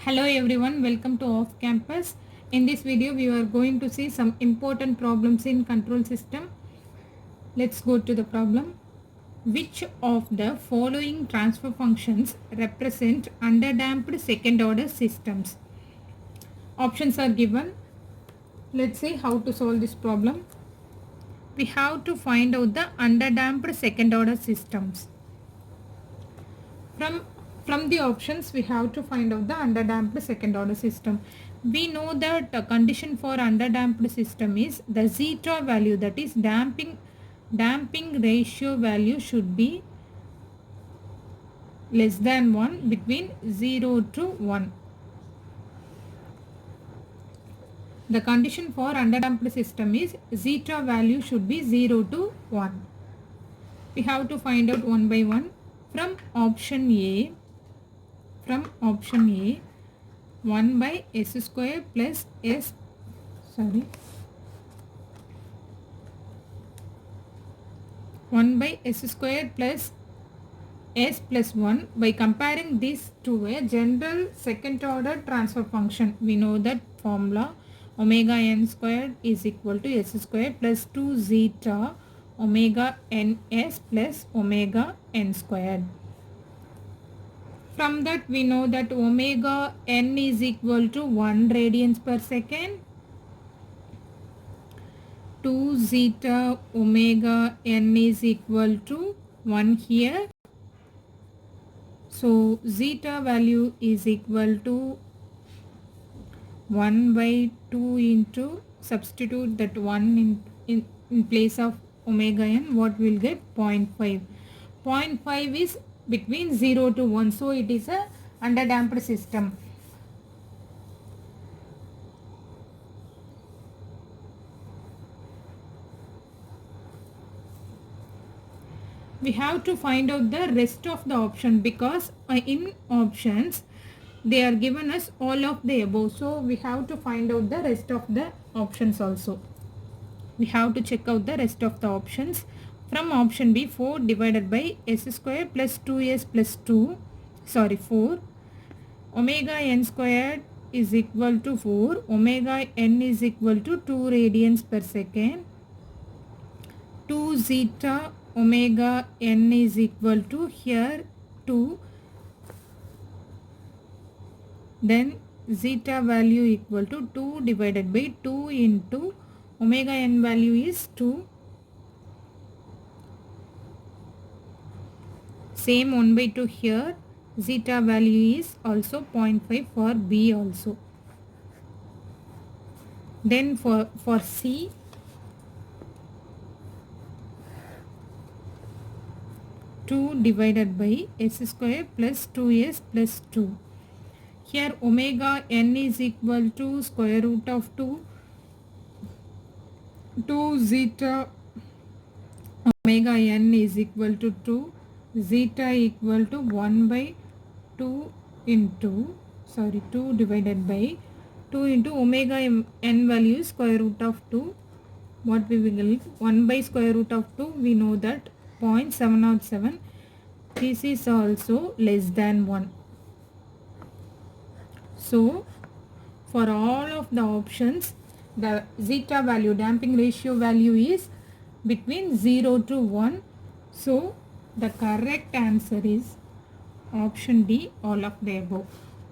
Hello everyone, welcome to Off Campus. In this video, we are going to see some important problems in control system. Let's go to the problem. Which of the following transfer functions represent underdamped second order systems? Options are given. Let's see how to solve this problem. We have to find out the underdamped second order systems. From the options, we have to find out the underdamped second order system. We know that the condition for underdamped system is the zeta value, that is damping ratio value should be less than 1 between 0 to 1. The condition for underdamped system is zeta value should be 0 to 1. We have to find out one by one. From option A, 1 by s square plus s, 1 by s square plus s plus 1. By comparing this to a general second order transfer function, we know that formula omega n squared is equal to s square plus 2 zeta omega ns plus omega n squared. From that we know that omega n is equal to 1 radians per second. 2 zeta omega n is equal to 1 here. So zeta value is equal to 1 by 2 into, substitute that 1 in place of omega n, what we will get? 0.5. 0.5 is between 0 to 1, so it is a underdamped system. We have to find out the rest of the option, because in options they are given us all of the above, so we have to find out the rest of the options also. We have to check out the rest of the options. From option B, 4 divided by s square plus 2s plus 4. Omega n squared is equal to 4. Omega n is equal to 2 radians per second. 2 zeta omega n is equal to, here 2. Then zeta value equal to 2 divided by 2 into omega n value is 2. Same 1 by 2 here. Zeta value is also 0.5 for B also. Then for C, two divided by s square plus 2s plus 2. Here omega n is equal to square root of 2. 2 zeta omega n is equal to 2. Zeta equal to 1 by 2 into, 2 divided by 2 into omega n value is square root of 2. What we will get? 1 by square root of 2, we know that 0.707. This is also less than 1. So for all of the options, the zeta value, damping ratio value is between 0 to 1. So the correct answer is option D, all of the above.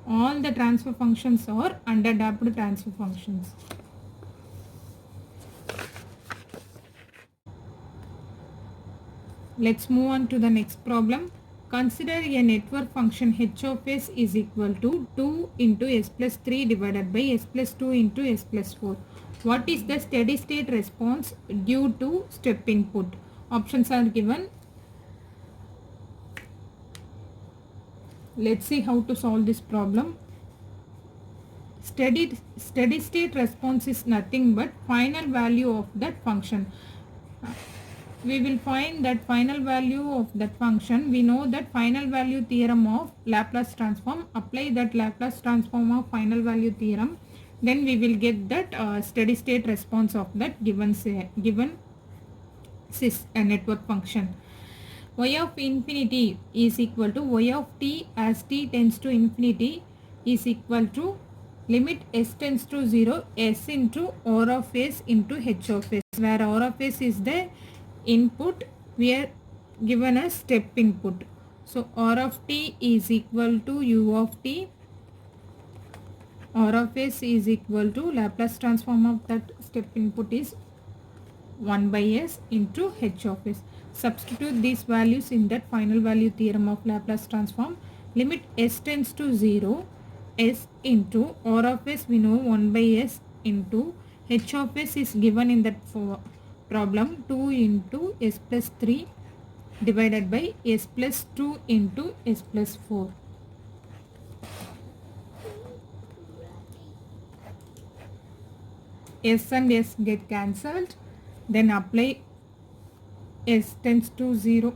All the transfer functions are underdamped transfer functions. Let's move on to the next problem. Consider a network function h of s is equal to 2 into s plus 3 divided by s plus 2 into s plus 4. What is the steady state response due to step input? Options are given. Let's see how to solve this problem. Steady state response is nothing but final value of that function. We will find that final value of that function. We know that final value theorem of Laplace transform. Apply that Laplace transform of final value theorem. Then we will get that steady state response of that given network function. Y of infinity is equal to y of t as t tends to infinity is equal to limit s tends to 0 s into r of s into h of s, where r of s is the input, we are given a step input. So r of t is equal to u of t, r of s is equal to Laplace transform of that step input is 1 by s into h of s. Substitute these values in that final value theorem of Laplace transform. Limit s tends to 0 s into r of s, we know 1 by s into h of s is given in that problem 2 into s plus 3 divided by s plus 2 into s plus 4. S and s get cancelled, then apply s tends to 0.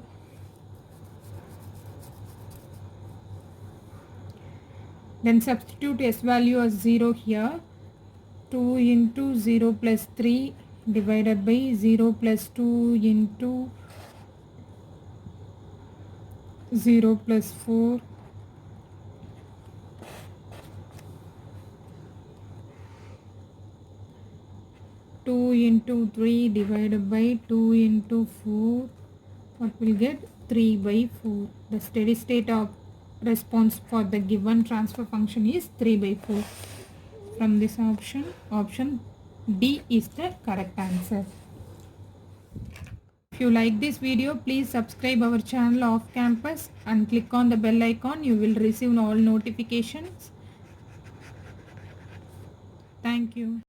Then substitute s value as 0 here. 2 into 0 plus 3 divided by 0 plus 2 into 0 plus 4. Two into 3 divided by 2 into 4. What will get? 3 by 4. The steady state of response for the given transfer function is 3 by 4. From this option D is the correct answer. If you like this video, please subscribe our channel Off Campus and click on the bell icon. You will receive all notifications. Thank you.